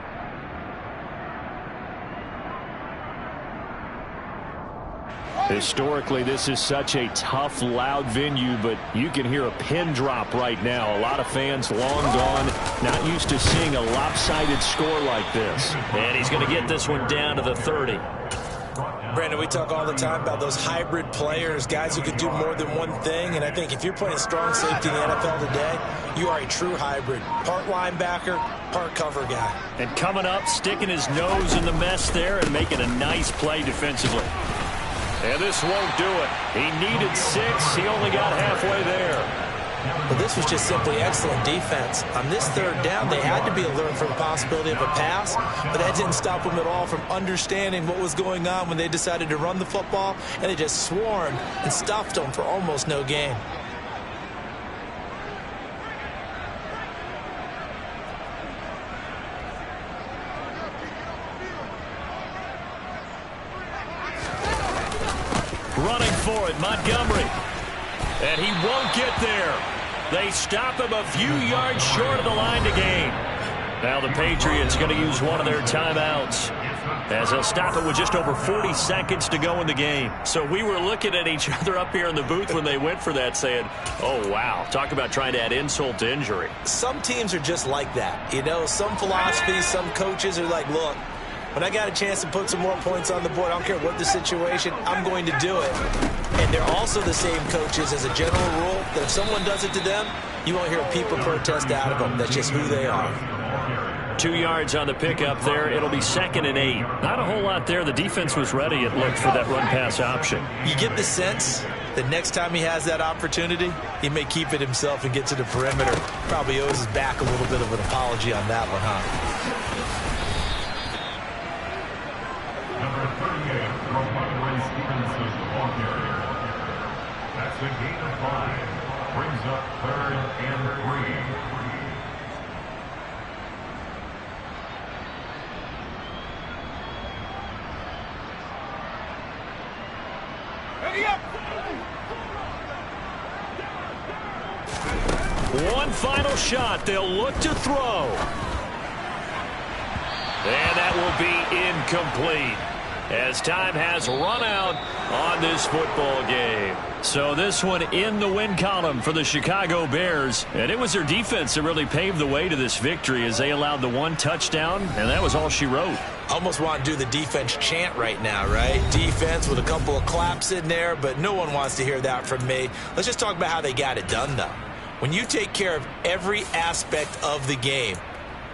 Historically, this is such a tough, loud venue, but you can hear a pin drop right now. A lot of fans long gone, not used to seeing a lopsided score like this. And he's going to get this one down to the 30. Brandon, we talk all the time about those hybrid players, guys who can do more than one thing. And I think if you're playing strong safety in the NFL today, you are a true hybrid. Part linebacker, part cover guy. And coming up, sticking his nose in the mess there and making a nice play defensively. And this won't do it. He needed 6. He only got halfway there. Well, this was just simply excellent defense. On this 3rd down, they had to be alert for the possibility of a pass, but that didn't stop them at all from understanding what was going on when they decided to run the football, and they just swarmed and stuffed them for almost no gain. Running for it, Montgomery. And he won't get there. They stop him a few yards short of the line to gain. Now the Patriots going to use one of their timeouts as they'll stop it with just over 40 seconds to go in the game. So we were looking at each other up here in the booth when they went for that saying, oh, wow, talk about trying to add insult to injury. Some teams are just like that. You know, some philosophies, some coaches are like, look, when I got a chance to put some more points on the board, I don't care what the situation, I'm going to do it. And they're also the same coaches as a general rule that if someone does it to them, you won't hear a people protest out of them. That's just who they are. 2 yards on the pickup there. It'll be 2nd and 8. Not a whole lot there. The defense was ready, it looked, for that run-pass option. You get the sense that next time he has that opportunity, he may keep it himself and get to the perimeter. Probably owes his back a little bit of an apology on that one, huh? That's a gain of 5. Brings up 3rd and 3. Ready up. One final shot. They'll look to throw. And that will be incomplete, as time has run out on this football game. So this one in the win column for the Chicago Bears. And it was their defense that really paved the way to this victory as they allowed the 1 touchdown, and that was all she wrote. Almost want to do the defense chant right now, right? Defense with a couple of claps in there, but no one wants to hear that from me. Let's just talk about how they got it done, though. When you take care of every aspect of the game,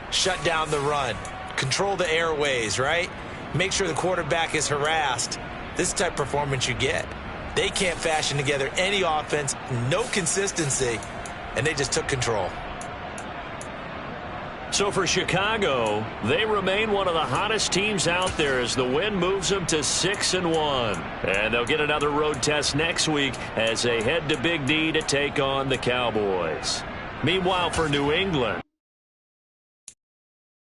shut down the run, control the airways, right? Make sure the quarterback is harassed. This is the type of performance you get. They can't fashion together any offense, no consistency, and they just took control. So for Chicago, they remain one of the hottest teams out there as the win moves them to 6-1. And they'll get another road test next week as they head to Big D to take on the Cowboys. Meanwhile, for New England,